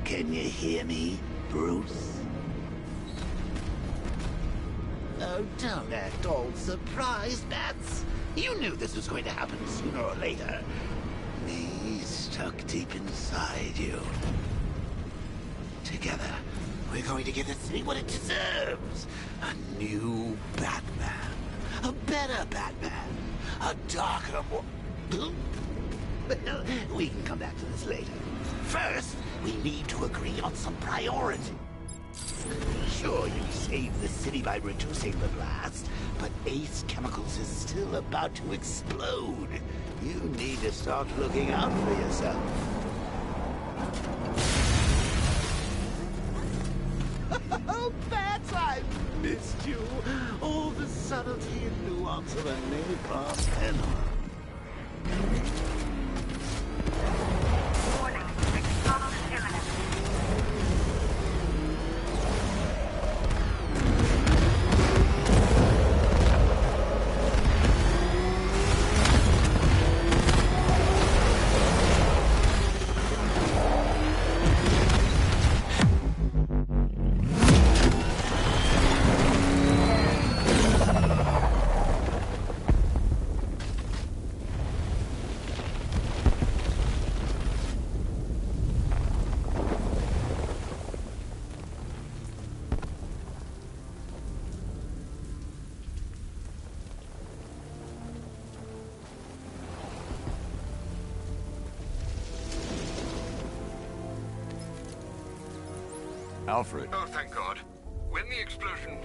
Can you hear me, Bruce? Oh, don't act all surprised, Bats. You knew this was going to happen sooner or later. Me stuck deep inside you. Together, we're going to give the city what it deserves. A new Batman. A better Batman. A darker one. Well, we can come back to this later. First, we need to agree on some priority. Sure, you saved the city by reducing the blast, but Ace Chemicals is still about to explode. You need to start looking out for yourself. Oh, Bats, I've missed you. All the subtlety and nuance of a napalm pen. Warning, explosion imminent. Alfred. Oh, thank God. When the explosion...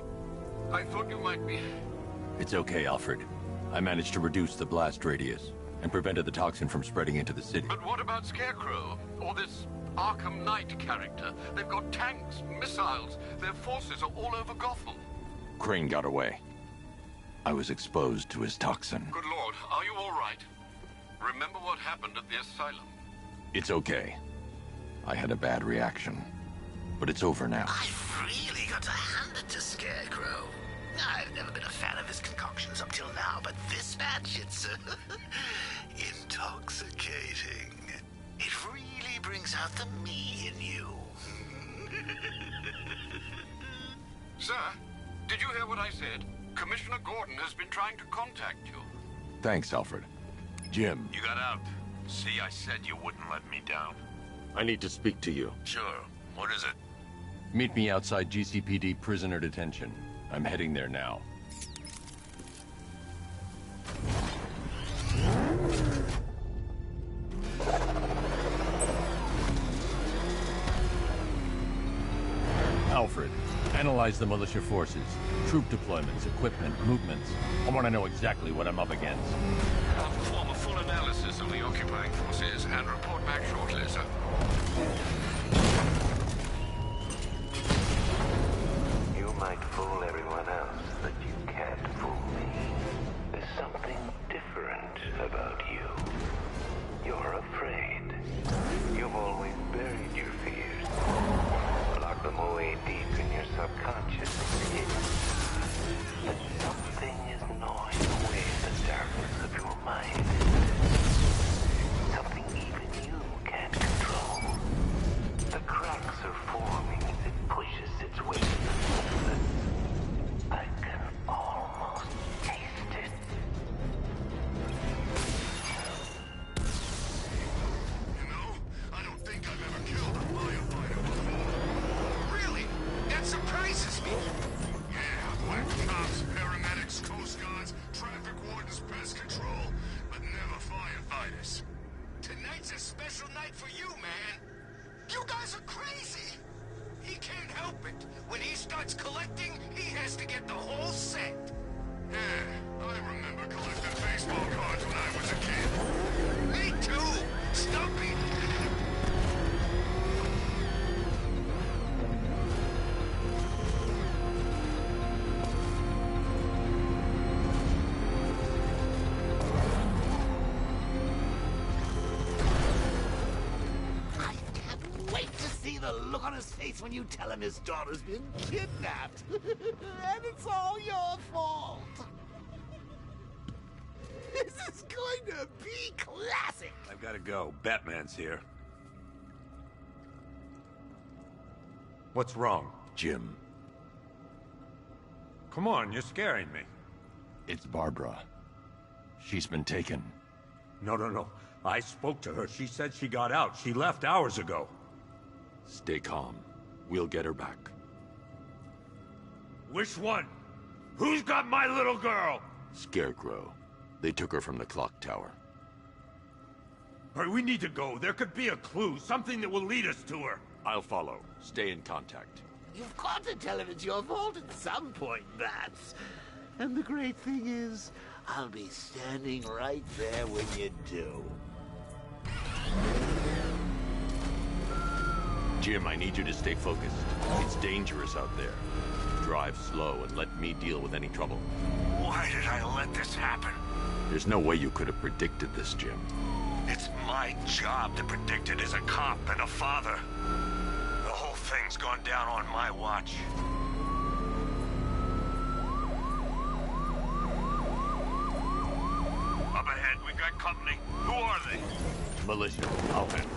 I thought you might be... It's okay, Alfred. I managed to reduce the blast radius and prevented the toxin from spreading into the city. But what about Scarecrow? Or this Arkham Knight character? They've got tanks, missiles. Their forces are all over Gotham. Crane got away. I was exposed to his toxin. Good Lord, are you all right? Remember what happened at the asylum? It's okay. I had a bad reaction. But it's over now. I've really got to hand it to Scarecrow. I've never been a fan of his concoctions up till now, but this batch, it's intoxicating. It really brings out the me in you. Sir, did you hear what I said? Commissioner Gordon has been trying to contact you. Thanks, Alfred. Jim. You got out. See, I said you wouldn't let me down. I need to speak to you. Sure. What is it? Meet me outside GCPD prisoner detention. I'm heading there now. Alfred, analyze the militia forces, troop deployments, equipment, movements. I want to know exactly what I'm up against. I'll perform a full analysis of the occupying forces and report back shortly, sir. You might fool everyone else, but you can't fool me. There's something different about you. You're afraid. You've always buried your fears. Locked them away deep in your subconscious. But something is gnawing away the darkness of your mind. Something even you can't control. The cracks are forming as it pushes its way through the surface. I can almost taste it. You know, I don't think I've ever killed a firefighter before. Really? That surprises me. Yeah, black cops, paramedics, coast guards, traffic wardens, pest control, but never firefighters. Tonight's a special night for you, man. You guys are crazy. He can't help it. When he starts collecting, he has to get the whole set. Yeah, I remember collecting baseball cards when I was a kid. Me too. Stop it. I can't wait to see the look on his face when you tell him his daughter's been kidnapped. And it's all your fault. This is going to be classic. I've got to go. Batman's here. What's wrong? Jim, Come on, you're scaring me. it's Barbara. She's been taken. No. I spoke to her. She said she got out. She left hours ago. Stay calm. We'll get her back. Which one? Who's got my little girl? Scarecrow. They took her from the clock tower. All right, we need to go. There could be a clue, something that will lead us to her. I'll follow. Stay in contact. You've got to tell him it's your fault at some point, Bats. And the great thing is, I'll be standing right there when you do. Jim, I need you to stay focused. It's dangerous out there. Drive slow and let me deal with any trouble. Why did I let this happen? There's no way you could have predicted this, Jim. It's my job to predict it as a cop and a father. The whole thing's gone down on my watch. Up ahead, we've got company. Who are they? Militia, I'll handle.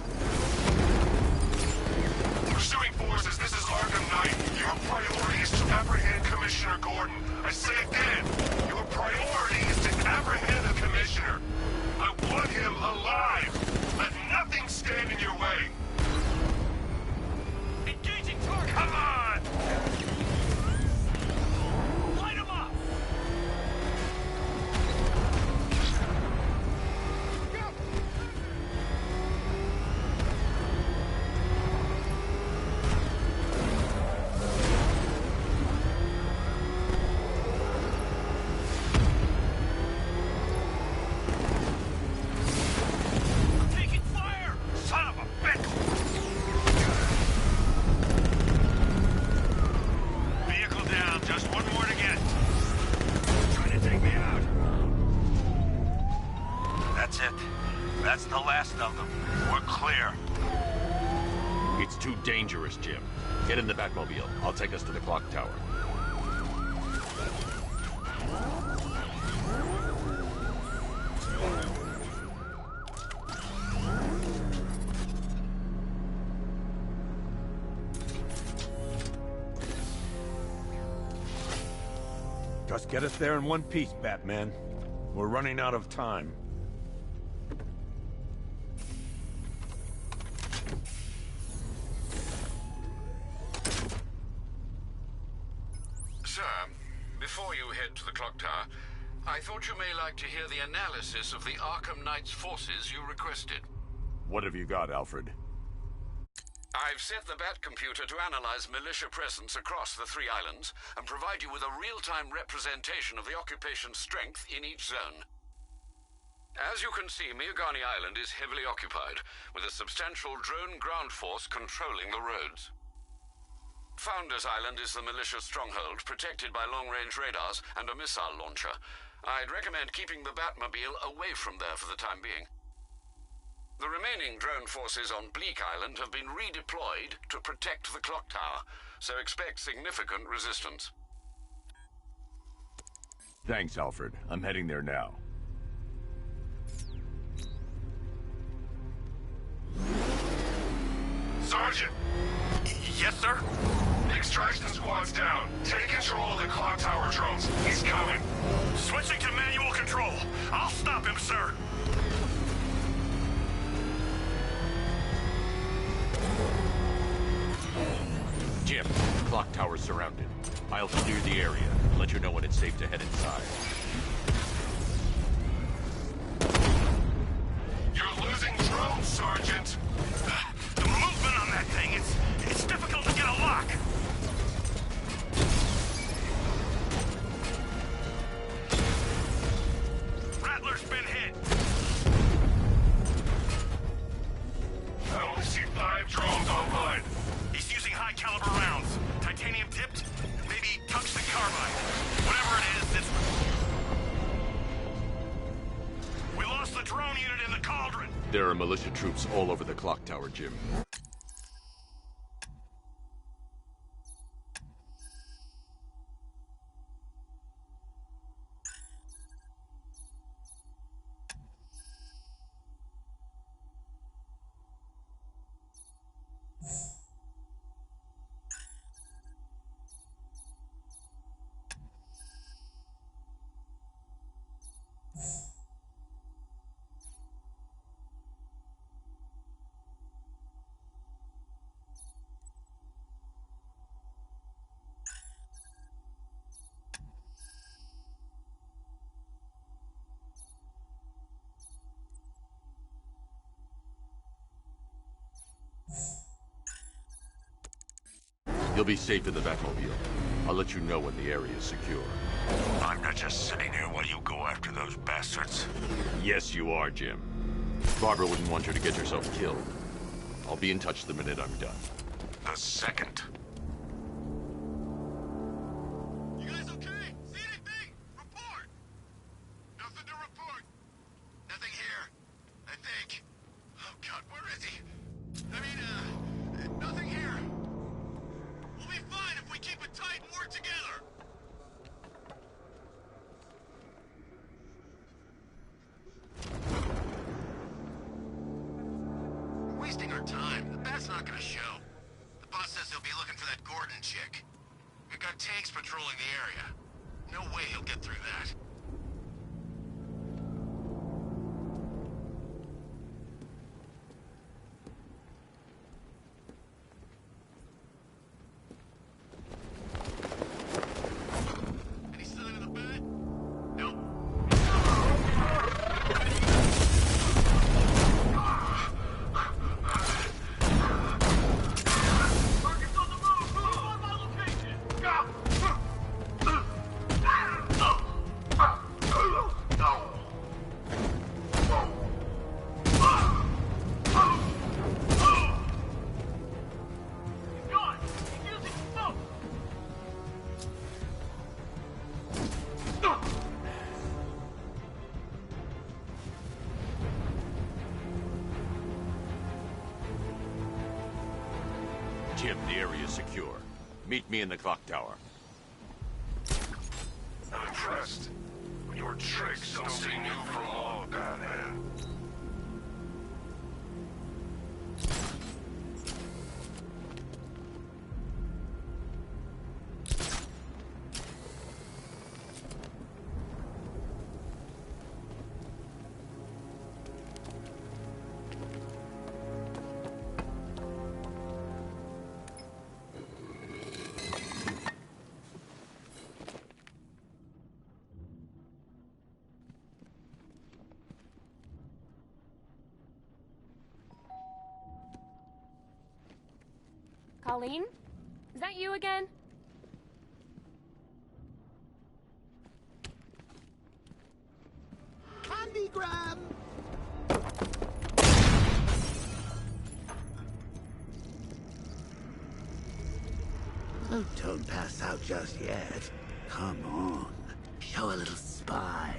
Pursuing forces, this is Arkham Knight. Your priority is to apprehend Commissioner Gordon. I say again, your priority is to apprehend the Commissioner. I want him alive. Let nothing stand in your way. Engaging target! Come on! Light him up! Taking fire! Son of a bitch! Vehicle down, just one more to get. Trying to take me out. That's it. That's the last of them. We're clear. It's too dangerous, Jim. Get in the Batmobile. I'll take us to the clock tower. Just get us there in one piece, Batman. We're running out of time. Sir, before you head to the clock tower, I thought you may like to hear the analysis of the Arkham Knight's forces you requested. What have you got, Alfred? I've set the Bat computer to analyze militia presence across the three islands and provide you with a real-time representation of the occupation's strength in each zone. As you can see, Miagani Island is heavily occupied, with a substantial drone ground force controlling the roads. Founders Island is the militia stronghold, protected by long-range radars and a missile launcher. I'd recommend keeping the Batmobile away from there for the time being. The remaining drone forces on Bleak Island have been redeployed to protect the clock tower, so expect significant resistance. Thanks, Alfred. I'm heading there now. Sergeant! Yes, sir? Extraction squad's down. Take control of the clock tower drones. He's coming. Switching to manual control. I'll stop him, sir. Jim, clock tower's surrounded. I'll clear the area and let you know when it's safe to head inside. You're losing drones, Sergeant. The movement on that thing, it's difficult to get a lock. Rattler's been hit. I only see 5 drones online. He's using high-caliber rounds. Titanium tipped, maybe tungsten carbide. Whatever it is, it's... We lost the drone unit in the cauldron. There are militia troops all over the clock tower, Jim. You'll be safe in the Batmobile. I'll let you know when the area is secure. I'm not just sitting here while you go after those bastards. Yes, you are, Jim. Barbara wouldn't want you to get yourself killed. I'll be in touch the minute I'm done. The second. You guys okay? See anything? Report! Nothing to report. Nothing here. I think. Oh God, where is he? I mean, nothing here. We'll be fine if we keep it tight and work together. We're wasting our time. The bat's not gonna show. The boss says he'll be looking for that Gordon chick. We've got tanks patrolling the area. No way he'll get through that. Any sign of the bat? Nope. Target's on the move! Move on my location! He's gone! He's using smoke! Jim, the area is secure. Meet me in the clock tower. I'm impressed. Your tricks don't seem new from all, Batman. Colleen? Is that you again? Candy Graham! Oh, don't pass out just yet. Come on. Show a little spine.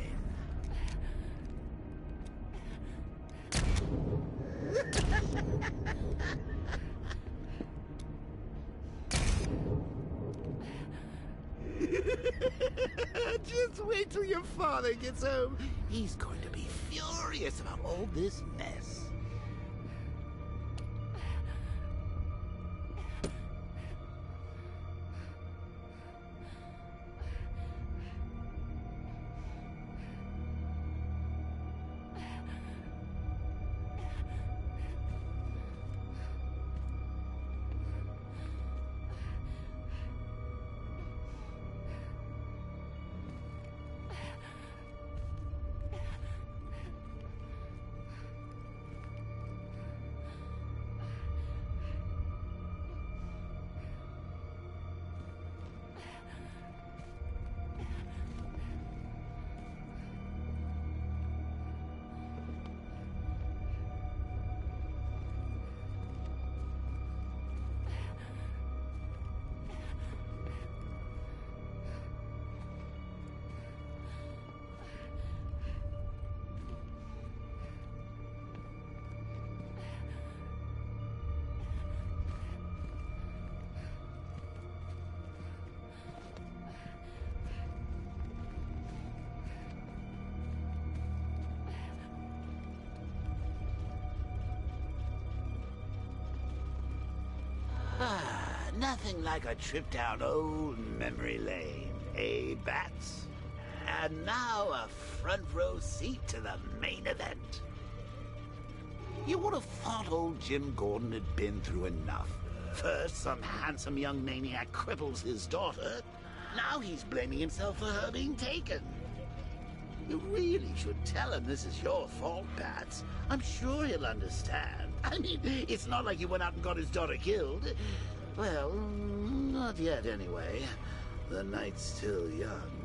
Just wait till your father gets home. He's going to be furious about all this mess. Nothing like a trip down old memory lane, eh, Bats? And now a front row seat to the main event. You would have thought old Jim Gordon had been through enough. First, some handsome young maniac cripples his daughter. Now he's blaming himself for her being taken. You really should tell him this is your fault, Bats. I'm sure he'll understand. I mean, it's not like you went out and got his daughter killed. Well, not yet anyway. The night's still young.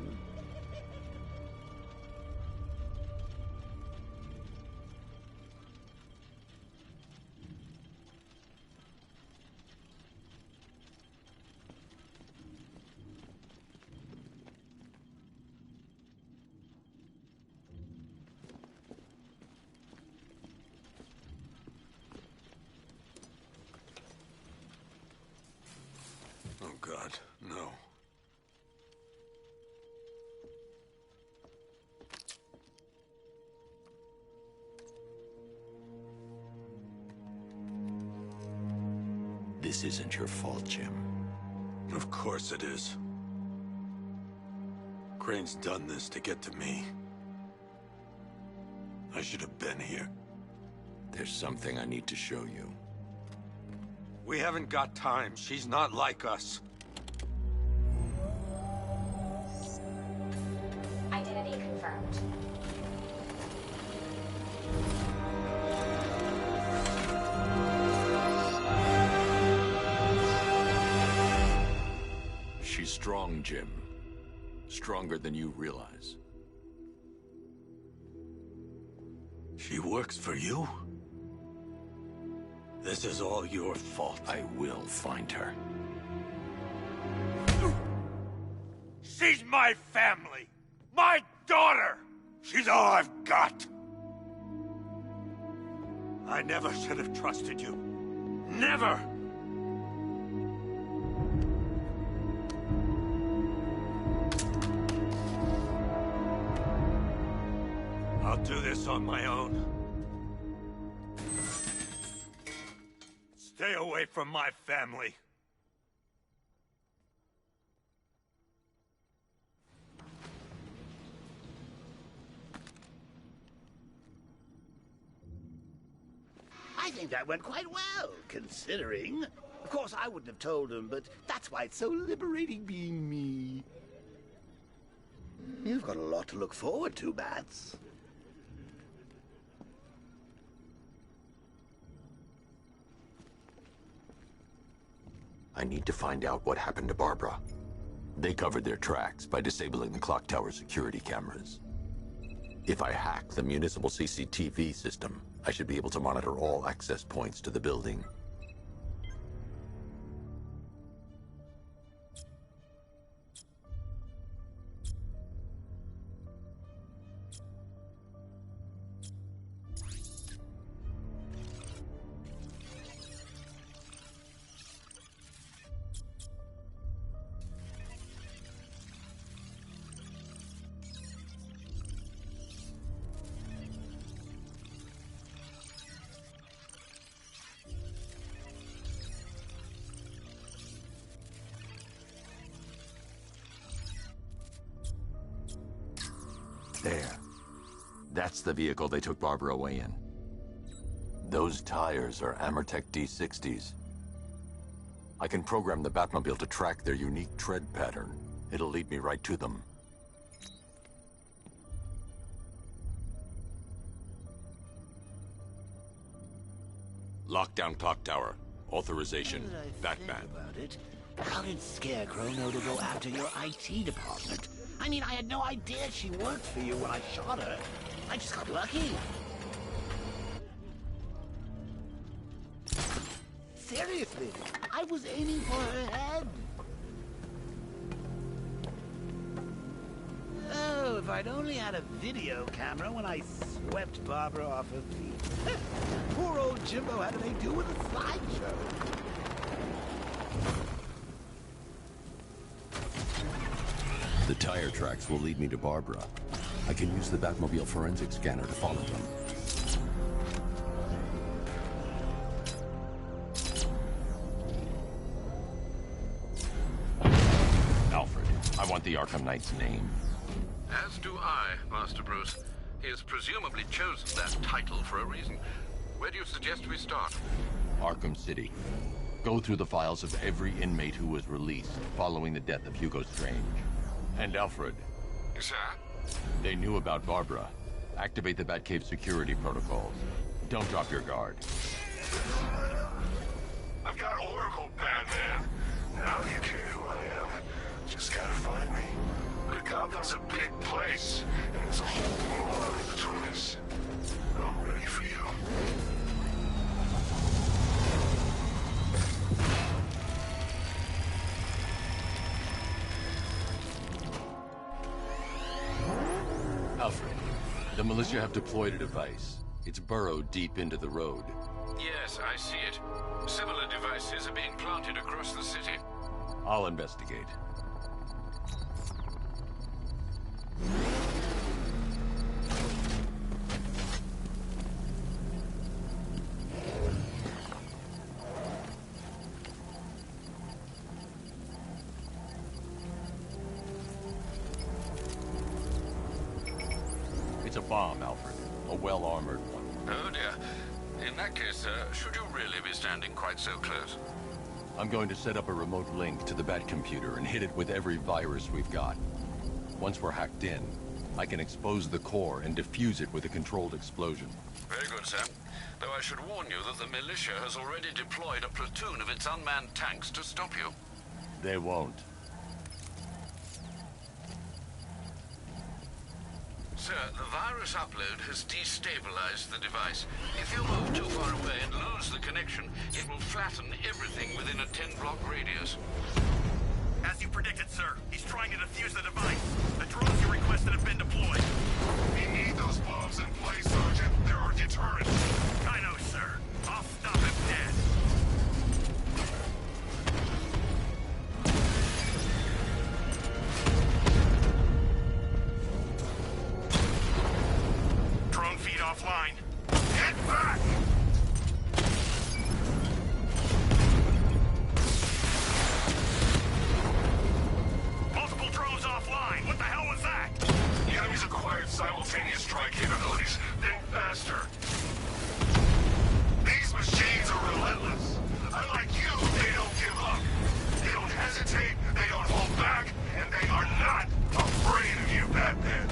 Oh, God, no. This isn't your fault, Jim. Of course it is. Crane's done this to get to me. I should have been here. There's something I need to show you. We haven't got time. She's not like us. Identity confirmed. She's strong, Jim. Stronger than you realize. She works for you? This is all your fault. I will find her. She's my family! My daughter! She's all I've got! I never should have trusted you. Never! I'll do this on my own. Stay away from my family. I think that went quite well, considering. Of course, I wouldn't have told him, but that's why it's so liberating being me. You've got a lot to look forward to, Bats. I need to find out what happened to Barbara. They covered their tracks by disabling the clock tower security cameras. If I hack the municipal CCTV system, I should be able to monitor all access points to the building. There. That's the vehicle they took Barbara away in. Those tires are Amertech D60s. I can program the Batmobile to track their unique tread pattern. It'll lead me right to them. Lockdown clock tower. Authorization. Batman. About it. How did Scarecrow know to go after your IT department? I mean, I had no idea she worked for you when I shot her. I just got lucky. Seriously, I was aiming for her head. Oh, if I'd only had a video camera when I swept Barbara off her feet. Poor old Jimbo had to make do with a slideshow. The tire tracks will lead me to Barbara. I can use the Batmobile forensic scanner to follow them. Alfred, I want the Arkham Knight's name. As do I, Master Bruce. He has presumably chosen that title for a reason. Where do you suggest we start? Arkham City. Go through the files of every inmate who was released following the death of Hugo Strange. And Alfred. Sir? They knew about Barbara. Activate the Batcave security protocols. Don't drop your guard. I've got Oracle, Batman. Now you care who I am. Just gotta find me. But Gotham's a big place, and there's a whole lot between us. I'm ready for you. Alfred, the militia have deployed a device. It's burrowed deep into the road. Yes, I see it. Similar devices are being planted across the city. I'll investigate. It's a bomb, Alfred. A well-armored one. Oh dear. In that case, should you really be standing quite so close? I'm going to set up a remote link to the Bat computer and hit it with every virus we've got. Once we're hacked in, I can expose the core and defuse it with a controlled explosion. Very good, sir. Though I should warn you that the militia has already deployed a platoon of its unmanned tanks to stop you. They won't. Sir, the virus upload has destabilized the device. If you move too far away and lose the connection, it will flatten everything within a 10-block radius. As you predicted, sir, he's trying to defuse the device. The drones you requested have been deployed. We need those bombs in place, Sergeant. They're our deterrent. I know, sir. I'll stop him dead. Drone feed offline. Get back! Multiple drones offline. What the hell was that? The enemy's acquired simultaneous strike capabilities. Then faster. These machines are relentless. Unlike you, they don't give up. They don't hesitate, they don't hold back, and they are not afraid of you, Batman.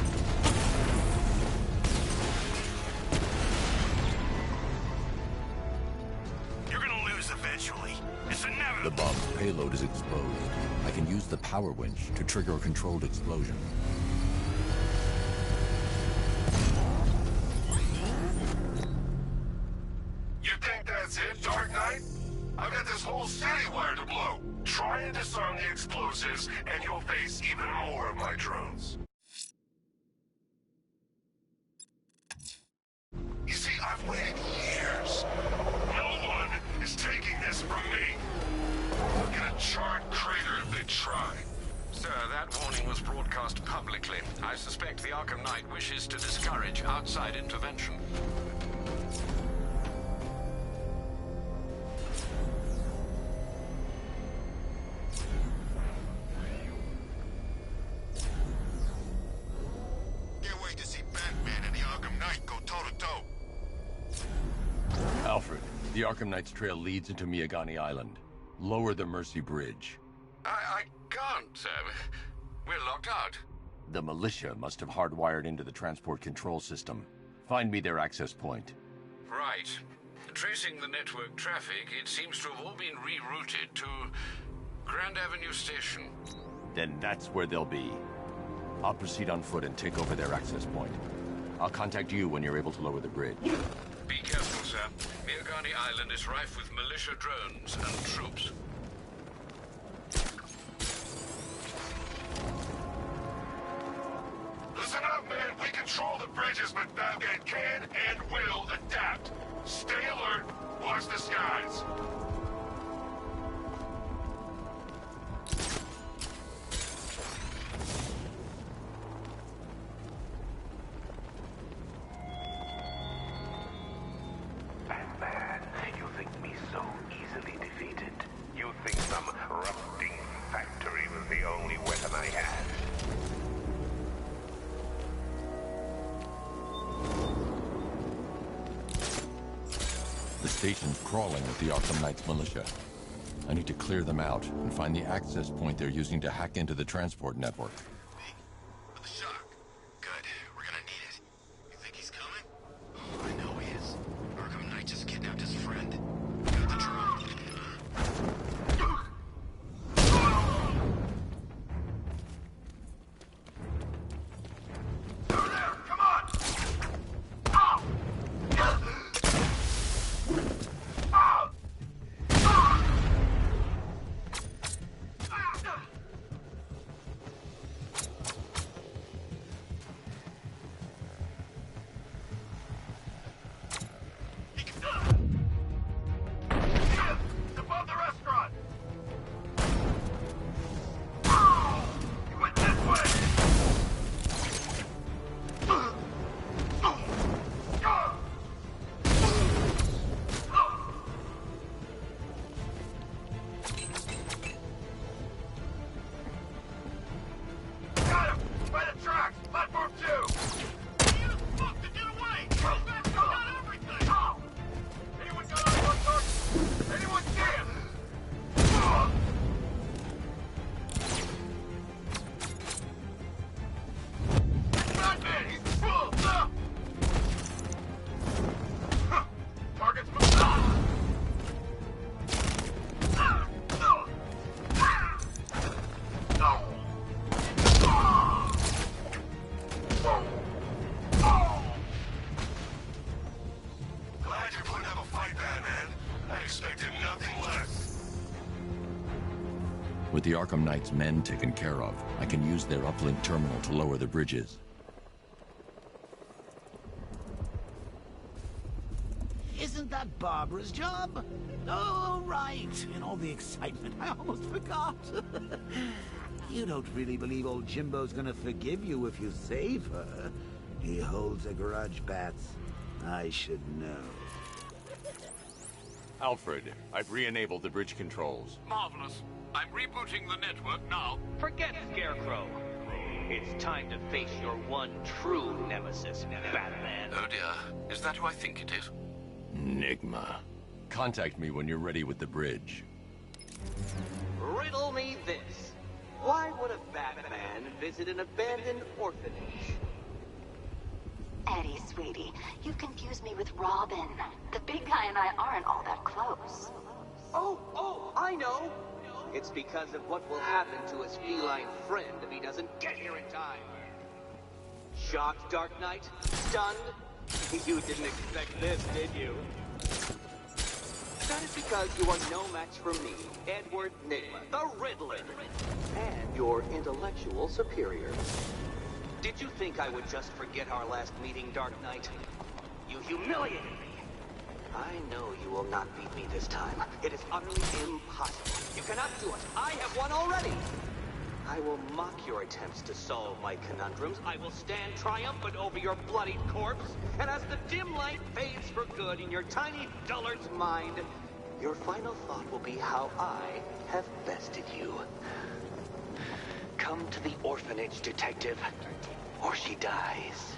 You're gonna lose eventually. It's inevitable. The bomb's payload is exposed. I can use the power winch to trigger a controlled explosion. You think that's it, Dark Knight? I've got this whole city wired to blow. Try and disarm the explosives, and you'll face even more of my drones. You see, I've waited years. No one is taking this from me. I'll get a charred crater if they try. Sir, that warning was broadcast publicly. I suspect the Arkham Knight wishes to discourage outside intervention. Can't wait to see Batman and the Arkham Knight go toe-to-toe. Alfred, the Arkham Knight's trail leads into Miagani Island. Lower the Mercy Bridge. I can't, sir. We're locked out. The militia must have hardwired into the transport control system. Find me their access point. Right. Tracing the network traffic, it seems to have all been rerouted to Grand Avenue Station. Then that's where they'll be. I'll proceed on foot and take over their access point. I'll contact you when you're able to lower the bridge. Be careful, sir. Miagani Island is rife with militia drones and troops. Listen up, man. We control the bridges, but Batman can and will adapt. Stay alert. Watch the skies. Batman, you think me so easily defeated? You think some rusting factory was the only weapon I had? The station's crawling with the Arkham Knight's militia. I need to clear them out and find the access point they're using to hack into the transport network. Me? With the shock. Good. We're gonna need it. You think he's coming? Oh, I know he is. Arkham Knight just kidnapped his friend. Got the drone. With the Arkham Knight's men taken care of, I can use their uplink terminal to lower the bridges. Isn't that Barbara's job? Oh, right. In all the excitement, I almost forgot. You don't really believe old Jimbo's gonna forgive you if you save her. He holds a grudge, Bats. I should know. Alfred, I've re-enabled the bridge controls. Marvelous. I'm rebooting the network now. Forget Scarecrow. It's time to face your one true nemesis, Batman. Oh dear. Is that who I think it is? Enigma. Contact me when you're ready with the bridge. Riddle me this. Why would a Batman visit an abandoned orphanage? Eddie, sweetie, you confused me with Robin. The big guy and I aren't all that close. Oh, I know. It's because of what will happen to his feline friend if he doesn't get here in time. Shocked, Dark Knight? Stunned? You didn't expect this, did you? That is because you are no match for me, Edward Nygma, the Riddler, and your intellectual superior. Did you think I would just forget our last meeting, Dark Knight? You humiliated me. I know you will not beat me this time. It is utterly impossible. You cannot do it. I have won already. I will mock your attempts to solve my conundrums. I will stand triumphant over your bloodied corpse. And as the dim light fades for good in your tiny dullard's mind, your final thought will be how I have bested you. Come to the orphanage, detective, or she dies.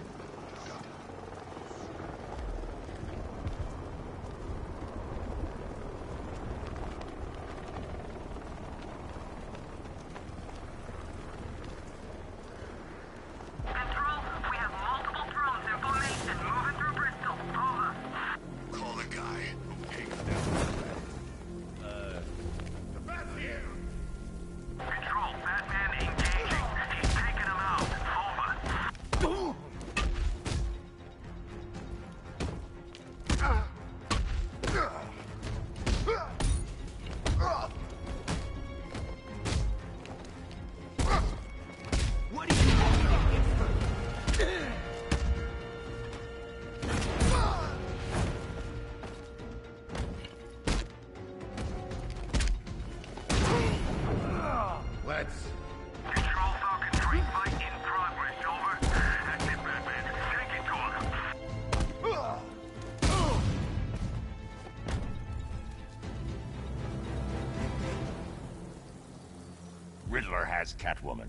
Riddler has Catwoman.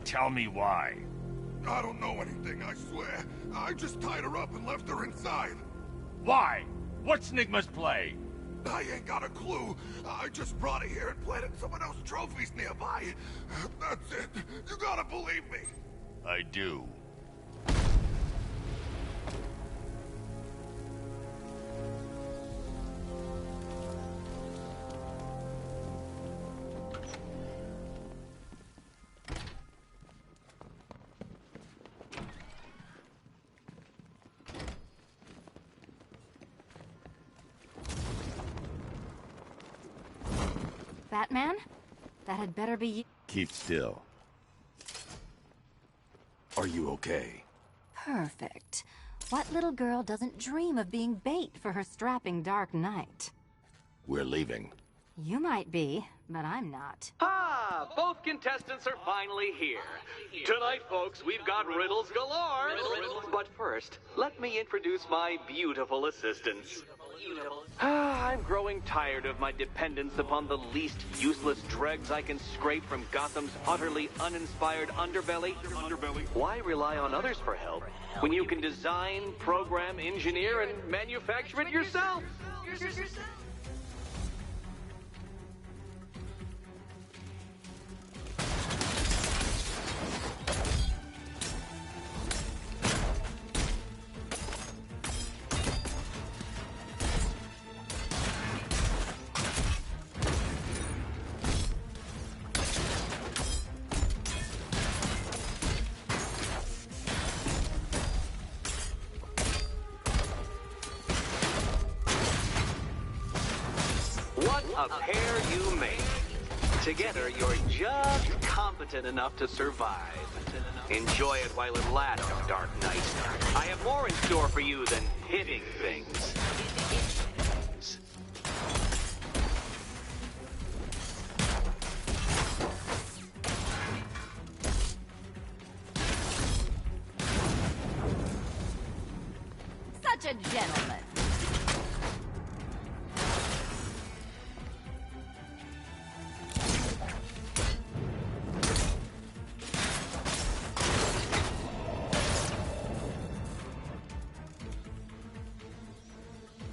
Tell me why. I don't know anything, I swear. I just tied her up and left her inside. Why? What's Nygma's play? I ain't got a clue. I just brought her here and planted someone else's trophies nearby. That's it. You gotta believe me. I do. Batman? That had better be you. Keep still. Are you okay? Perfect. What little girl doesn't dream of being bait for her strapping Dark Knight? We're leaving. You might be, but I'm not. Ah, both contestants are finally here. Tonight, folks, we've got riddles galore. But first, let me introduce my beautiful assistants. I'm growing tired of my dependence upon the least useless dregs I can scrape from Gotham's utterly uninspired underbelly. Why rely on others for help when you can design, program, engineer, and manufacture it yourself? What a pair you make. Together, you're just competent enough to survive. Enjoy it while it lasts, Dark Knight. I have more in store for you than hitting things. Such a gentleman.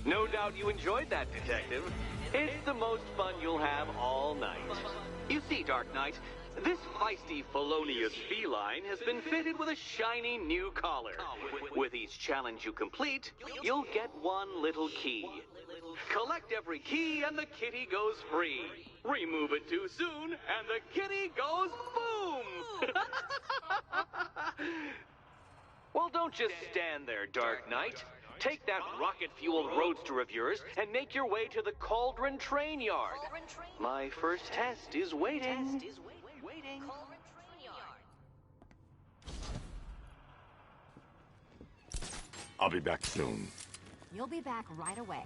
No doubt you enjoyed that, Detective. It's the most fun you'll have all night. You see, Dark Knight, this feisty, felonious feline has been fitted with a shiny new collar. With each challenge you complete, you'll get one little key. Collect every key and the kitty goes free. Remove it too soon and the kitty goes boom! Well, don't just stand there, Dark Knight. Take that rocket-fueled roadster of yours and make your way to the Cauldron Train Yard. My first test is waiting. I'll be back soon. You'll be back right away.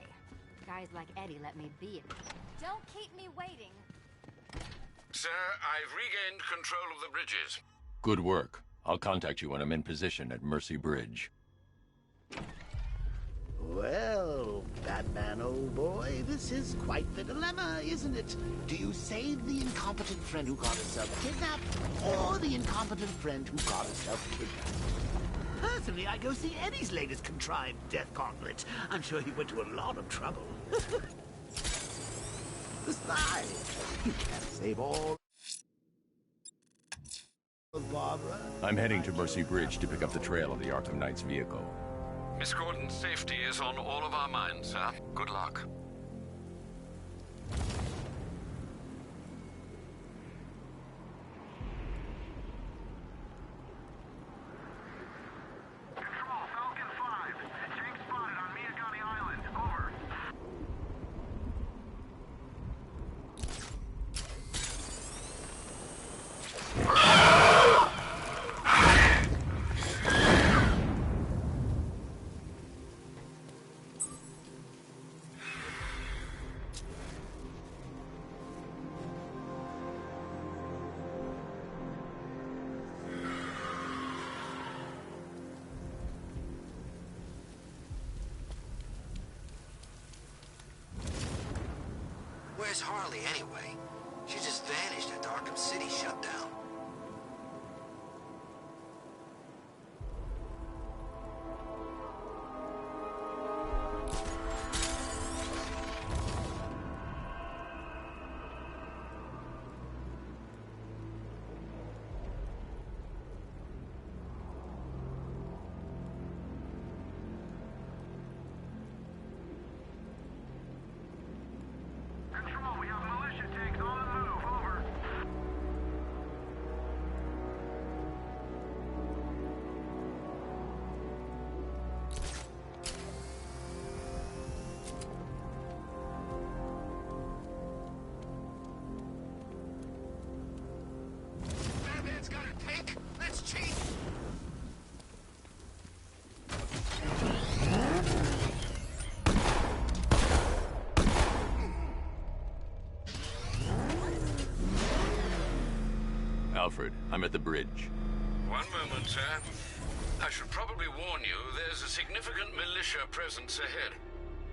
Guys like Eddie let me be it. Don't keep me waiting. Sir, I've regained control of the bridges. Good work. I'll contact you when I'm in position at Mercy Bridge. Well, Batman, old boy, this is quite the dilemma, isn't it? Do you save the incompetent friend who got herself kidnapped, or the incompetent friend who got herself kidnapped? Personally, I go see Eddie's latest contrived death gauntlet. I'm sure he went to a lot of trouble. Besides, you can't save all of Barbara. I'm heading to Mercy Bridge to pick up the trail of the Arkham Knight's vehicle. Miss Gordon's safety is on all of our minds, sir. Good luck. Control, Falcon 5. Jake spotted on Miyagani Island. Over. Where's Harley, anyway? She just vanished after Arkham City shut down. Control, we have militia tanks on the move. Over. Batman's got a tank? That's cheap! Alfred, I'm at the bridge. One moment, sir. I should probably warn you, there's a significant militia presence ahead.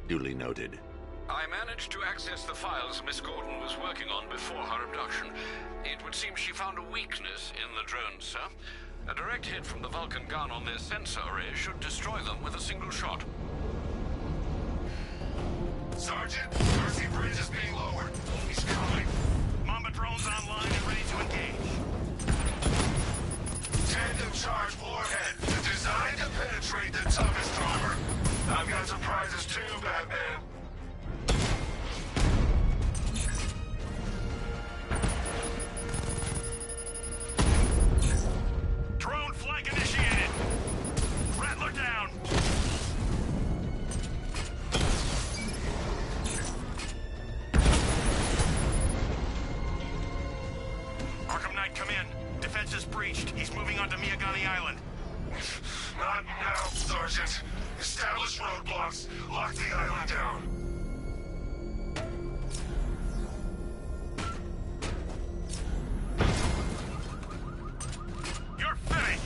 Duly noted. I managed to access the files Miss Gordon was working on before her abduction. It would seem she found a weakness in the drones, sir. A direct hit from the Vulcan gun on their sensor array should destroy them with a single shot. Sergeant, Mercy Bridge is being lowered. He's coming. Mamba drones online and ready to engage. Tandem charge warhead, designed to penetrate the toughest armor. I've got surprises too, Batman. Drone flank initiated. Rattler down. breached. He's moving onto Miyagani Island. Not now, Sergeant. Establish roadblocks. Lock the island down. You're finished!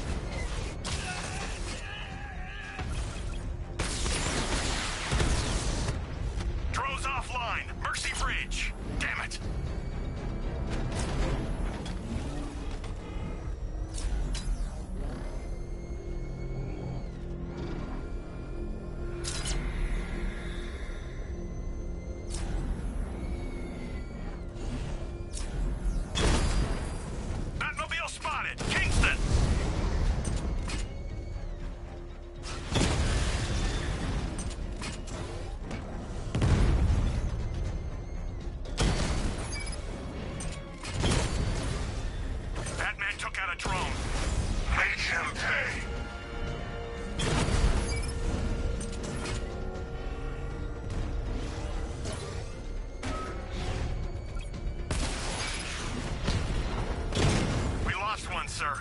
Drone's offline. Mercy Bridge. Damn it. Batmobile spotted. Kingston. Batman took out a drone. Make him pay. We lost one, sir.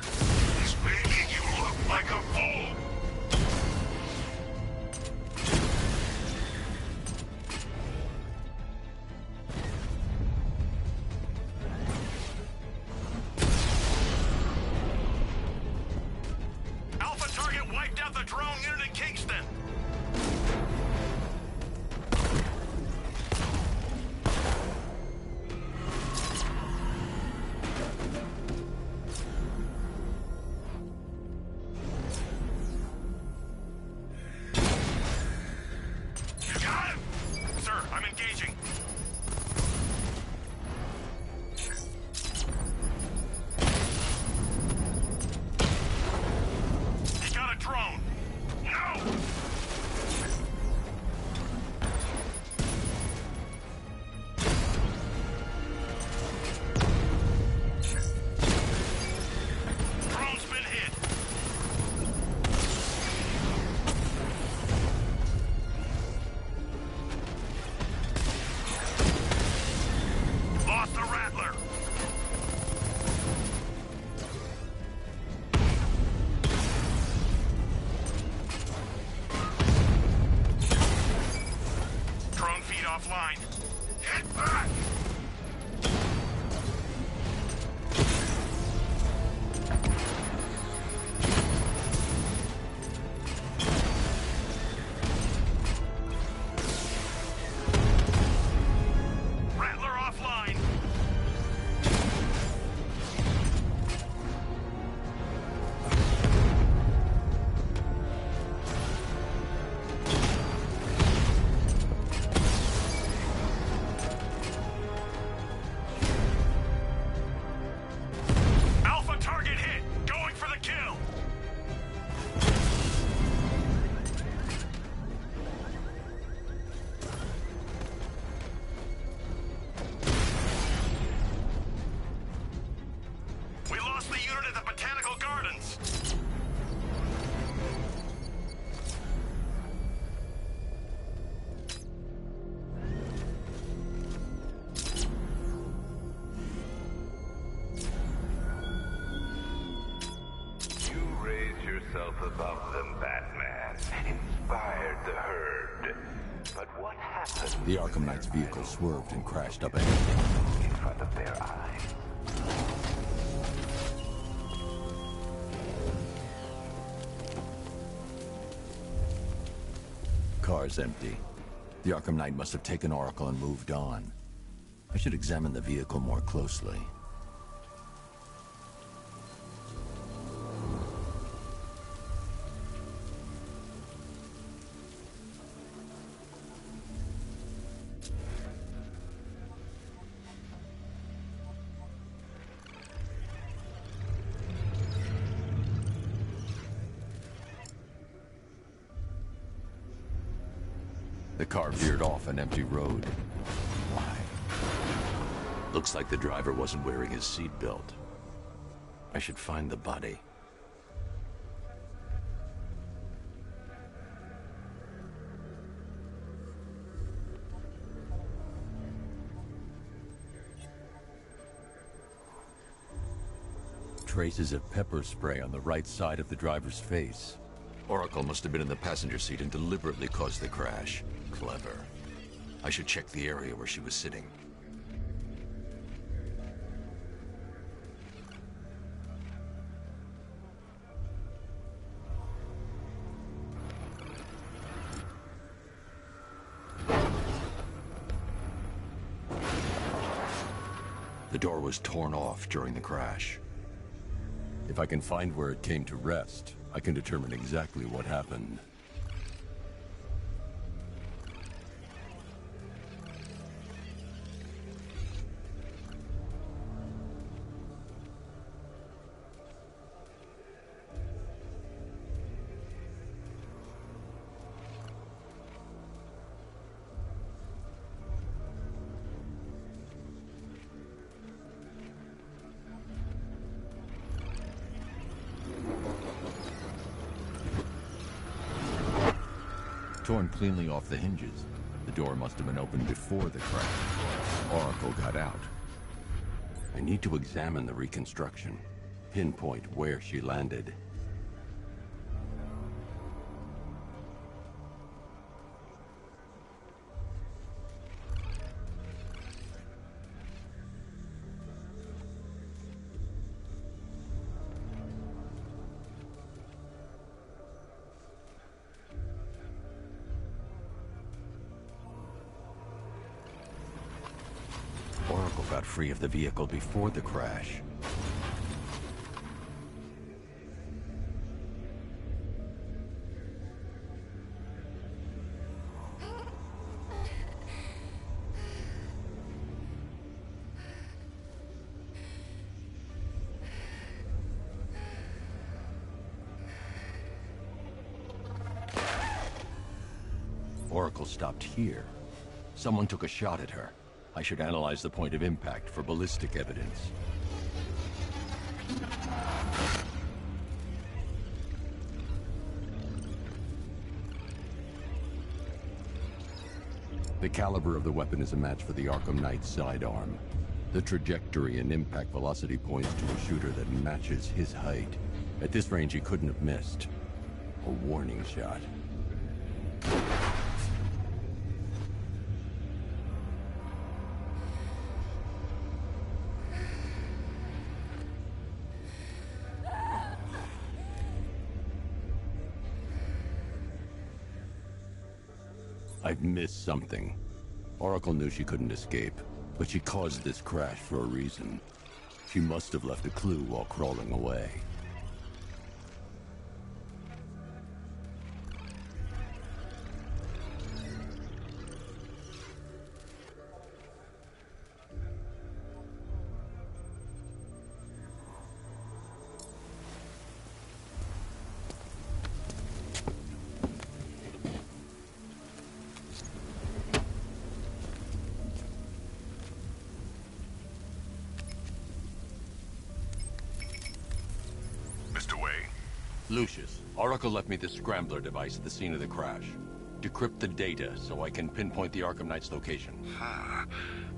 He's making you look like a fool. Alpha target wiped out the drone unit in Kingston. You got him! Sir, I'm engaging. He got a drone. No! Drone's been hit. Lost the Rattler. Drone feed offline. Get back! Rattler offline. Alpha target hit. Going for the kill. We lost the unit at the Botanical Gardens. You raised yourself above them, Batman. Inspired the herd. But what happened The Arkham Knight's vehicle swerved and crashed up ahead. in front of their eyes? Car's empty. The Arkham Knight must have taken Oracle and moved on. I should examine the vehicle more closely. The car veered off an empty road. Why? Looks like the driver wasn't wearing his seatbelt. I should find the body. traces of pepper spray on the right side of the driver's face. Oracle must have been in the passenger seat and deliberately caused the crash. Clever. I should check the area where she was sitting. The door was torn off during the crash. If I can find where it came to rest, I can determine exactly what happened. Torn cleanly off the hinges. The door must have been opened before the crash. Oracle got out. I need to examine the reconstruction, pinpoint where she landed. Oracle got free of the vehicle before the crash. Oracle stopped here. Someone took a shot at her. I should analyze the point of impact for ballistic evidence. The caliber of the weapon is a match for the Arkham Knight's sidearm. The trajectory and impact velocity points to a shooter that matches his height. At this range, he couldn't have missed. A warning shot. I've missed something. Oracle knew she couldn't escape, but she caused this crash for a reason. She must have left a clue while crawling away. Lucius, Oracle left me the scrambler device at the scene of the crash. Decrypt the data so I can pinpoint the Arkham Knight's location.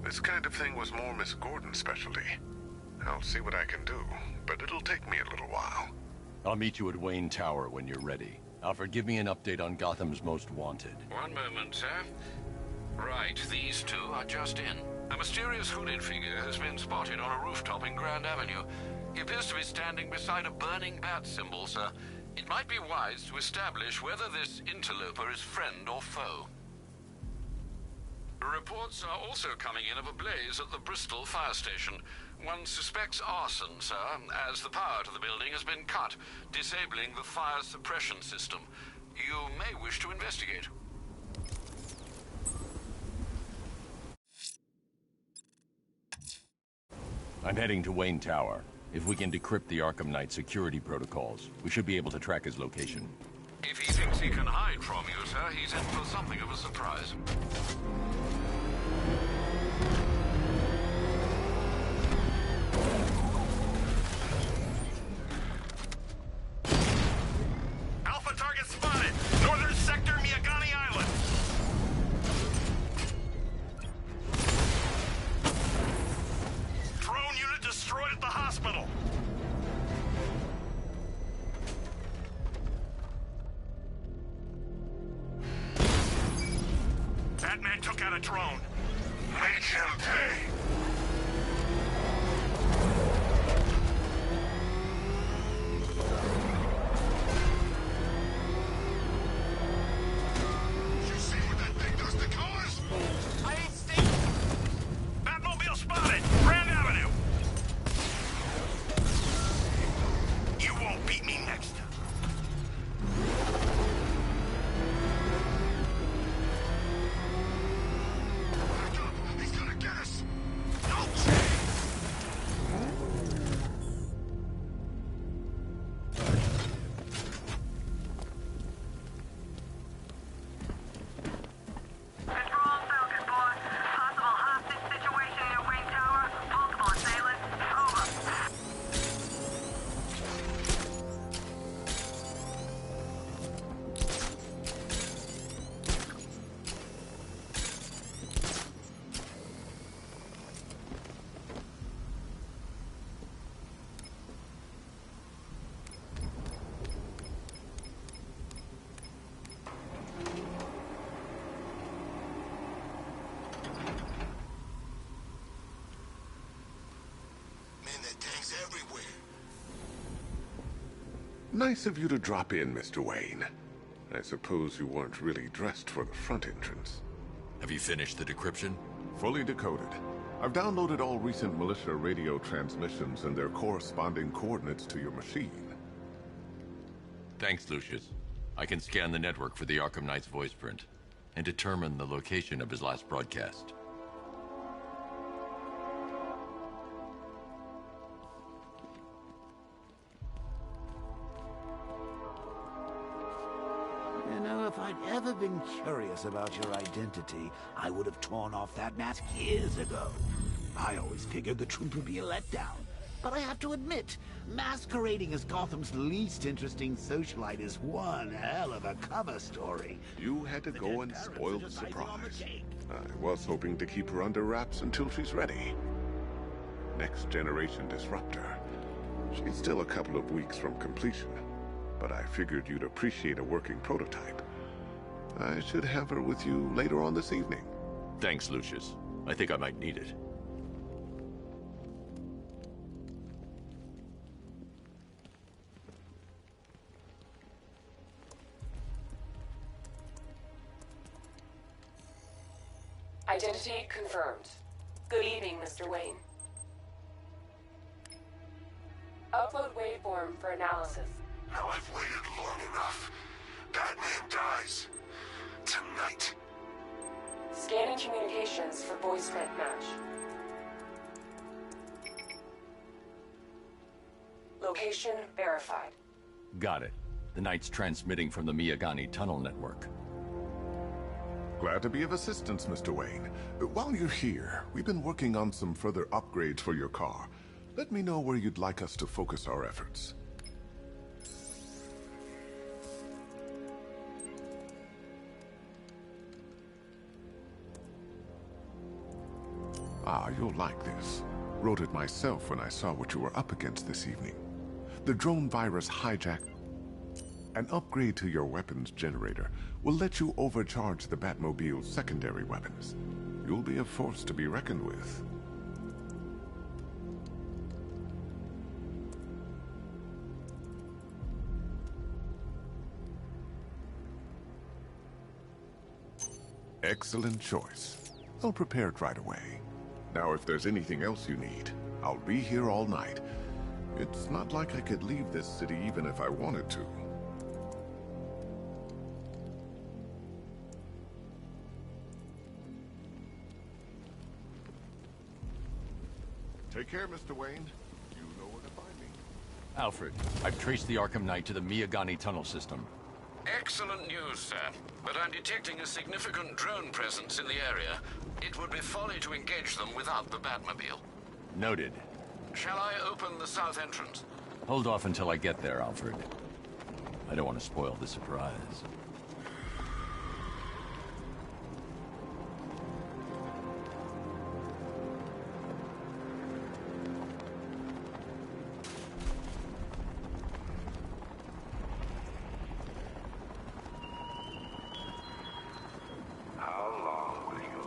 This kind of thing was more Miss Gordon's specialty. I'll see what I can do, but it'll take me a little while. I'll meet you at Wayne Tower when you're ready. Alfred, give me an update on Gotham's Most Wanted. One moment, sir. Right, these two are just in. A mysterious hooded figure has been spotted on a rooftop in Grand Avenue. He appears to be standing beside a burning bat symbol, sir. It might be wise to establish whether this interloper is friend or foe. Reports are also coming in of a blaze at the Bristol fire station. One suspects arson, sir, as the power to the building has been cut, disabling the fire suppression system. You may wish to investigate. I'm heading to Wayne Tower. If we can decrypt the Arkham Knight security protocols, we should be able to track his location. If he thinks he can hide from you, sir, he's in for something of a surprise. Alpha target spotted! Northern sector, Miyagani Island! Drone unit destroyed at the hospital! got a drone. Make him pay. You see what that thing does to cars? I ain't seen. Batmobile spotted. Grand Avenue. You won't beat me next time. He's gonna get us. No chance. Control Falcon 4. Possible hostage situation near Wayne Tower. Multiple assailants. Over. Man, that tank's everywhere. Nice of you to drop in, Mr. Wayne. I suppose you weren't really dressed for the front entrance. Have you finished the decryption? Fully decoded. I've downloaded all recent militia radio transmissions and their corresponding coordinates to your machine. Thanks, Lucius. I can scan the network for the Arkham Knight's voice print and determine the location of his last broadcast. You know, if I'd ever been curious about your identity, I would have torn off that mask years ago. I always figured the truth would be a letdown. But I have to admit, masquerading as Gotham's least interesting socialite is one hell of a cover story. You had to go and spoil the surprise. I was hoping to keep her under wraps until she's ready. Next generation disruptor. She's still a couple of weeks from completion, but I figured you'd appreciate a working prototype. I should have her with you later on this evening. Thanks, Lucius. I think I might need it. Identity confirmed. Good evening, Mr. Wayne. Upload waveform for analysis. Now I've waited long enough. Batman dies. Tonight. Scanning communications for voice print match. Location verified. Got it. The Knight's transmitting from the Miyagani tunnel network. Glad to be of assistance, Mr. Wayne. While you're here, we've been working on some further upgrades for your car. Let me know where you'd like us to focus our efforts. Ah, you'll like this. Wrote it myself when I saw what you were up against this evening. The drone virus hijacked. An upgrade to your weapons generator will let you overcharge the Batmobile's secondary weapons. You'll be a force to be reckoned with. Excellent choice. I'll prepare it right away. Now, if there's anything else you need, I'll be here all night. It's not like I could leave this city even if I wanted to. Take care, Mr. Wayne. You know where to find me. Alfred, I've traced the Arkham Knight to the Miyagani tunnel system. Excellent news, sir. But I'm detecting a significant drone presence in the area. It would be folly to engage them without the Batmobile. Noted. Shall I open the south entrance? Hold off until I get there, Alfred. I don't want to spoil the surprise. How long will you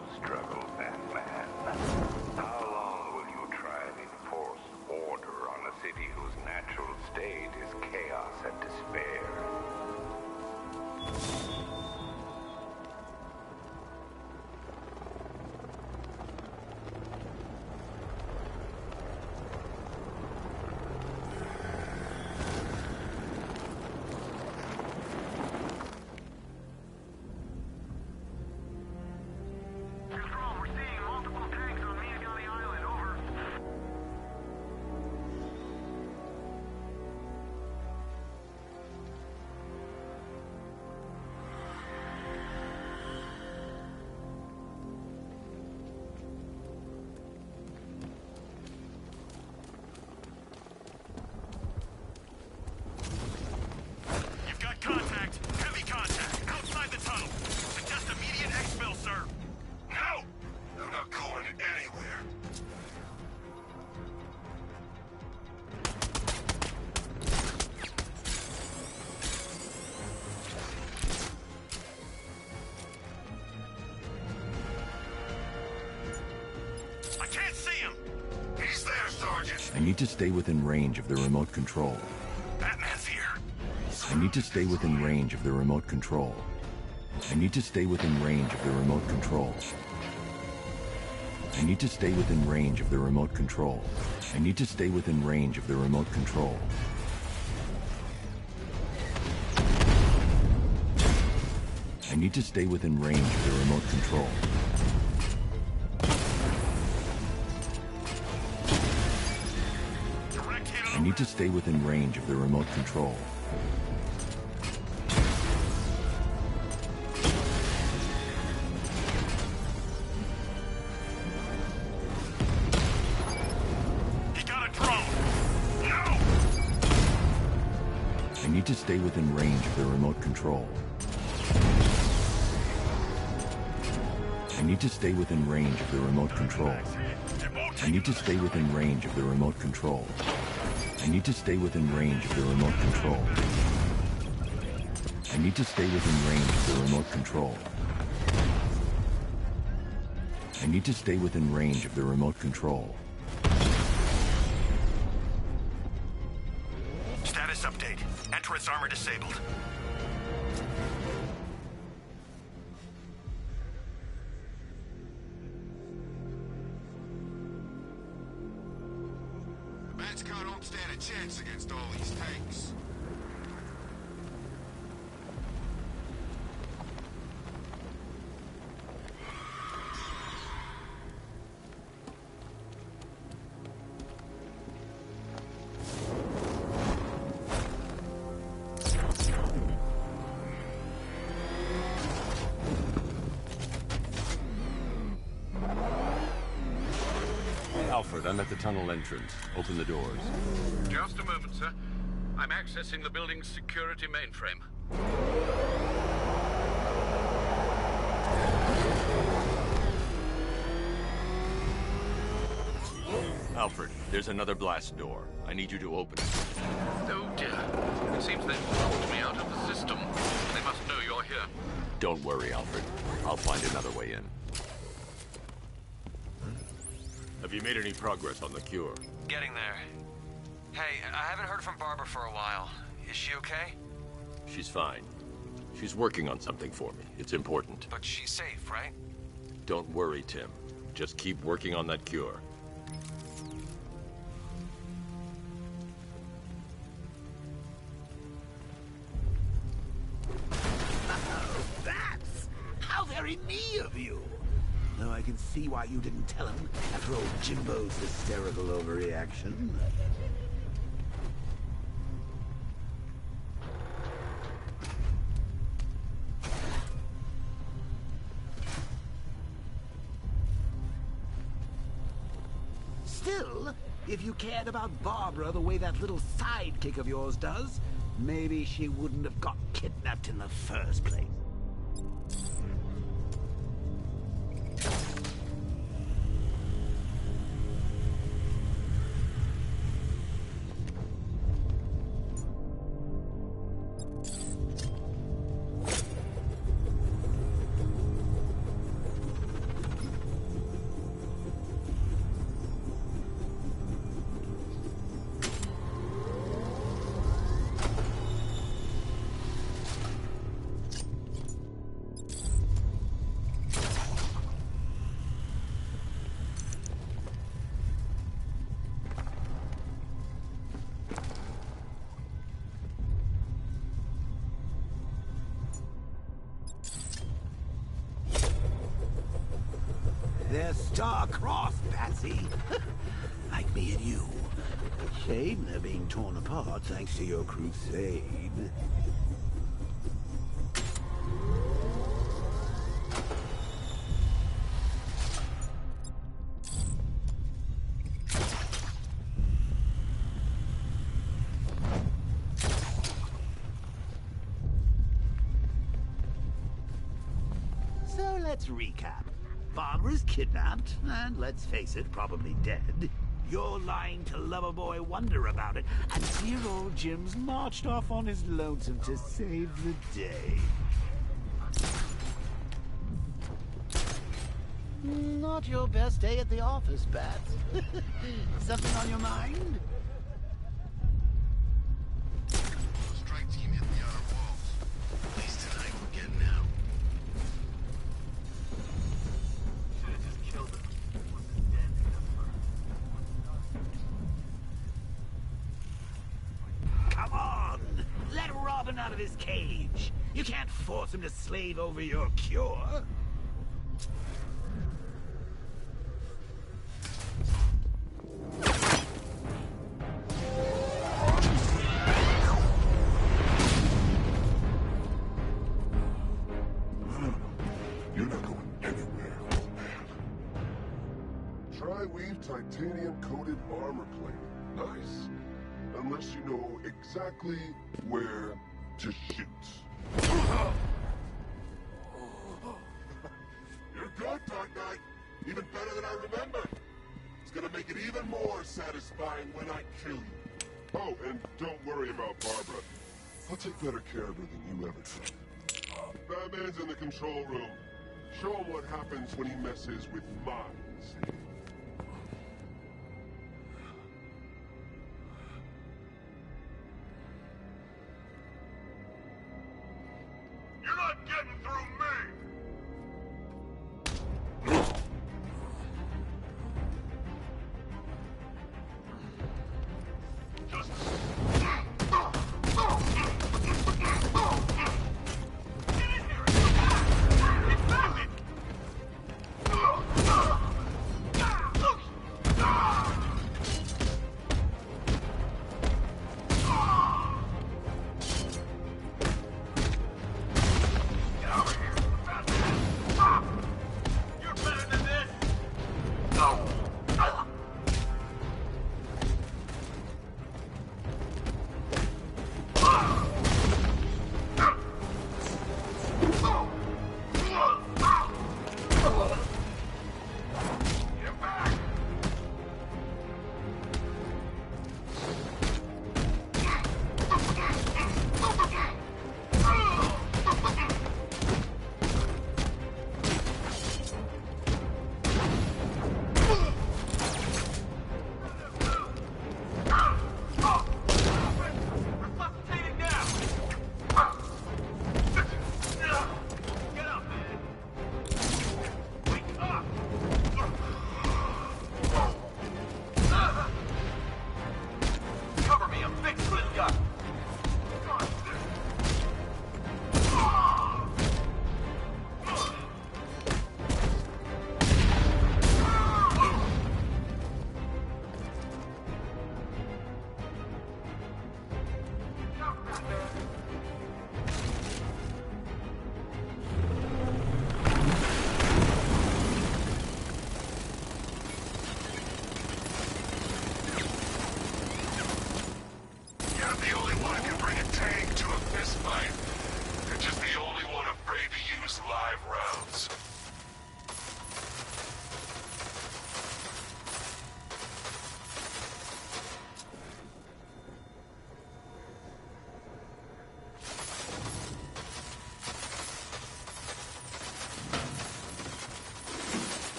I need to stay within range of the remote control. Batman's here. I need to stay within range of the remote control. I need to stay within range of the remote control. I need to stay within range of the remote control. I need to stay within range of the remote control. I need to stay within range of the remote control. I need to stay within range of the remote control. He got a drone! No! I need to stay within range of the remote control. I need to stay within range of the remote control. I need to stay within range of the remote control. I need to stay within range of the remote control. I need to stay within range of the remote control. I need to stay within range of the remote control. Status update. Entrance armor disabled. The Bat's-Car don't stand a chance against all these tanks. Alfred, I'm at the tunnel entrance. Open the doors. Just a moment, sir. I'm accessing the building's security mainframe. Alfred, there's another blast door. I need you to open it. Oh dear. It seems they've locked me out of the system. They must know you're here. Don't worry, Alfred. I'll find another way in. Have you made any progress on the cure? Getting there. Hey, I haven't heard from Barbara for a while. Is she okay? She's fine. She's working on something for me. It's important. But she's safe, right? Don't worry, Tim. Just keep working on that cure. Oh, that's how very me of you. Though I can see why you didn't tell him after old Jimbo's hysterical overreaction. Still, if you cared about Barbara the way that little sidekick of yours does, maybe she wouldn't have got kidnapped in the first place. They're star-crossed, Patsy. Like me and you. Shame they're being torn apart thanks to your crusade. So let's recap. Barbara's kidnapped, and let's face it, probably dead. You're lying to Loverboy Wonder about it, and dear old Jim's marched off on his lonesome to save the day. Not your best day at the office, Bats. Something on your mind? Strike team hit the outer walls. At least tonight we're getting out. Should've just killed him. Wasn't dead enough. Come on! Let Robin out of his cage. You can't force him to slave over your cure. You're not going anywhere, old man. Tri-weave titanium-coated armor plate. Nice. Unless you know exactly where to shoot. You're good, Dark Knight. Even better than I remember. It's gonna make it even more satisfying when I kill you. Oh, and don't worry about Barbara. I'll take better care of her than you ever did. Batman's in the control room. Show him what happens when he messes with minds. You're not getting through me! Just...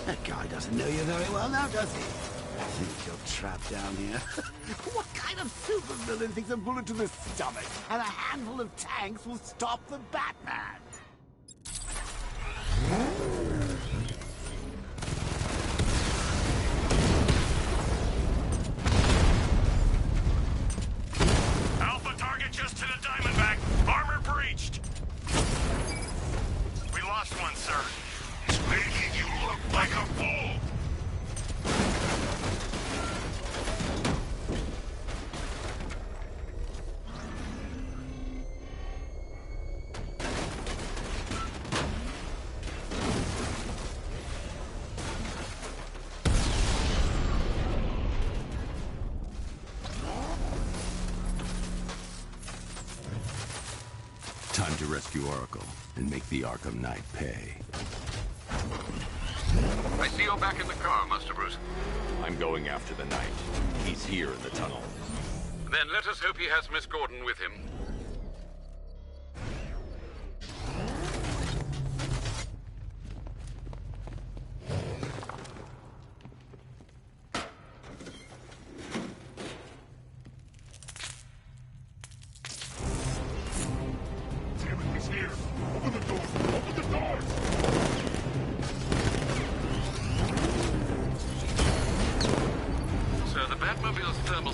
That guy doesn't know you very well now, does he? I think you're trapped down here. What kind of supervillain thinks a bullet to the stomach and a handful of tanks will stop the Batman? Alpha target just to the Diamondback. Armor breached. We lost one, sir. He's making you look like a fool! Time to rescue Oracle and make the Arkham Knight pay. I see you're back in the car, Master Bruce. I'm going after the Knight. He's here in the tunnel. Then let us hope he has Miss Gordon with him.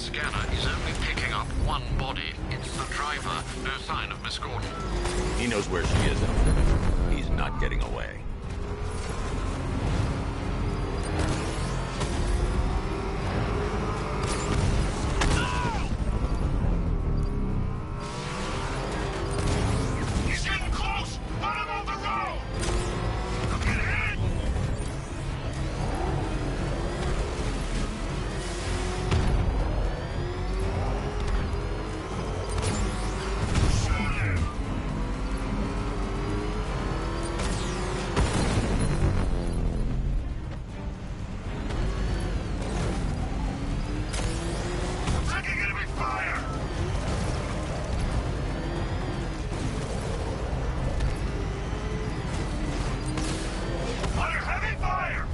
scanner is only picking up one body. It's the driver. No sign of Miss Gordon. He knows where she is, Alfred. He's not getting away. He's getting close! Let him off the road! Look at him! Shoot him! I'm taking enemy fire! Under heavy fire!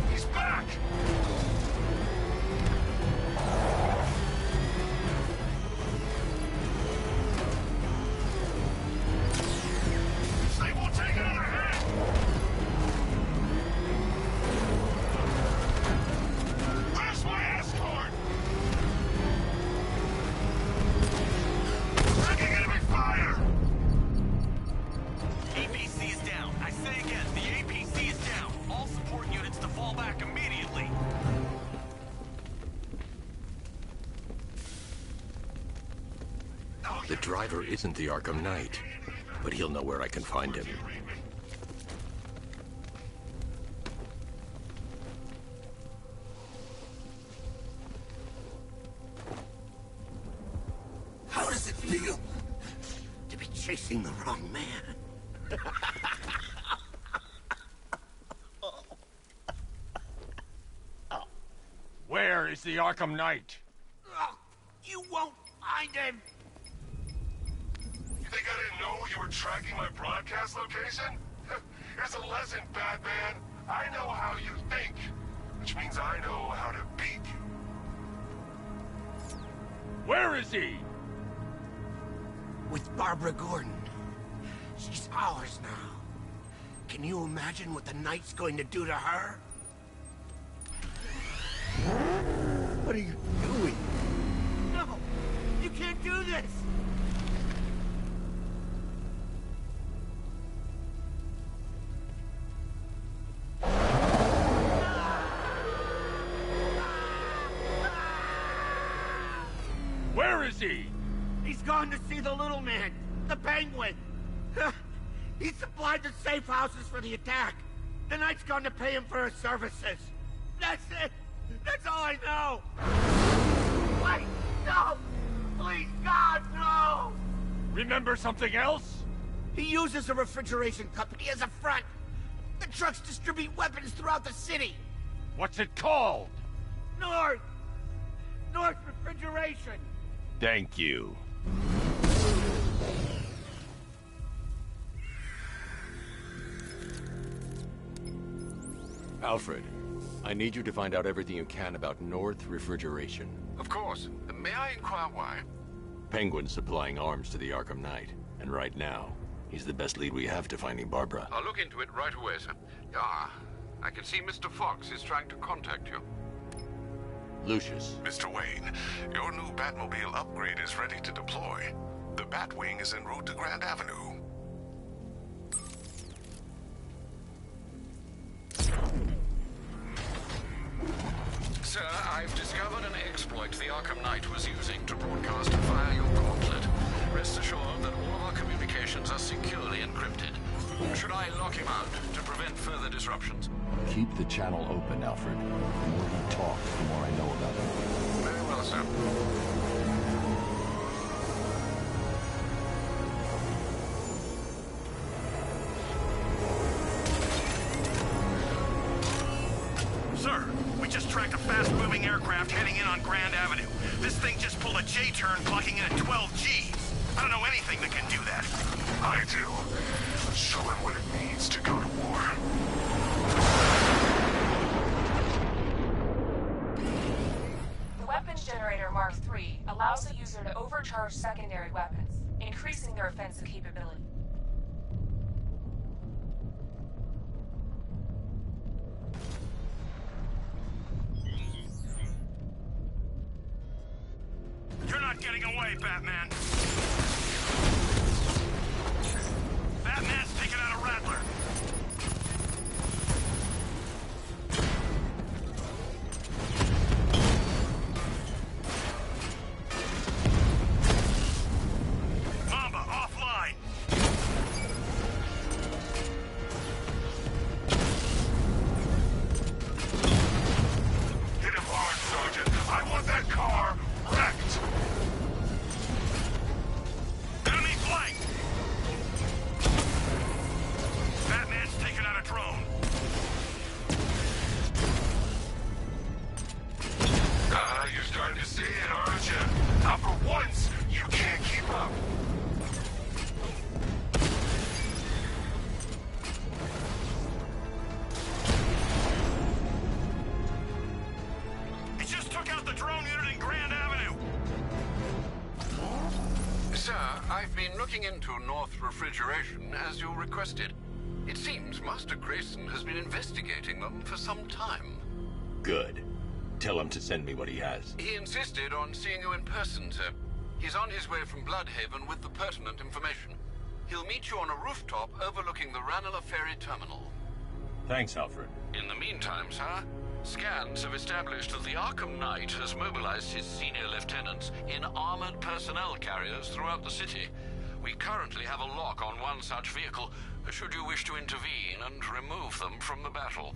He's back! They won't take another hit! Where's my escort? Taking enemy fire! APC is down. I say again, the APC is down. All support units to fall back immediately. The driver isn't the Arkham Knight, but he'll know where I can find him. How does it feel to be chasing the wrong man? Where is the Arkham Knight? Oh, you won't find him! You think I didn't know you were tracking my broadcast location? Here's a lesson, Batman. I know how you think, which means I know how to beat you. Where is he? With Barbara Gordon. She's ours now. Can you imagine what the Knight's going to do to her? What are you doing? No! You can't do this! Where is he? He's gone to see the little man, the Penguin. He supplied the safe houses for the attack. The Knight's gone to pay him for his services. That's it. That's all I know. Wait, no! Please, God, no! Remember something else? He uses a refrigeration company as a front. The trucks distribute weapons throughout the city. What's it called? North Refrigeration. Thank you. Alfred, I need you to find out everything you can about North Refrigeration. Of course. May I inquire why? Penguin's supplying arms to the Arkham Knight, and right now, he's the best lead we have to finding Barbara. I'll look into it right away, sir. I can see Mr. Fox is trying to contact you. Lucius. Mr. Wayne, your new Batmobile upgrade is ready to deploy. The Batwing is en route to Grand Avenue. Sir, I've discovered an exploit the Arkham Knight was using to broadcast via your gauntlet. Rest assured that all of our communications are securely encrypted. Should I lock him out to prevent further disruptions? Keep the channel open, Alfred. The more he talks, the more I know about him. Very well, sir. Sir, we just tracked a fast-moving aircraft heading in on Grand Avenue. This thing just pulled a J-turn clocking in at 12 Gs. I don't know anything that can do that. I do. Show him what it means to go to war. The weapons generator Mark III allows the user to overcharge secondary weapons, increasing their offensive capability. You're not getting away, Batman. Batman's taking out a Rattler. Mamba, offline. Hit him hard, Sergeant. I want that car wrecked. Enemy flank. Batman's taking out a drone. You're starting to see it, aren't you? Now for once, you can't keep up. He just took out the drone unit in Grand Avenue. Sir, I've been looking into North Refrigeration as you requested. It seems Master Grayson has been investigating them for some time. Good. Tell him to send me what he has. He insisted on seeing you in person, sir. He's on his way from Bloodhaven with the pertinent information. He'll meet you on a rooftop overlooking the Ranelagh Ferry Terminal. Thanks, Alfred. In the meantime, sir, scans have established that the Arkham Knight has mobilized his senior lieutenants in armored personnel carriers throughout the city. We currently have a lock on one such vehicle, should you wish to intervene and remove them from the battle.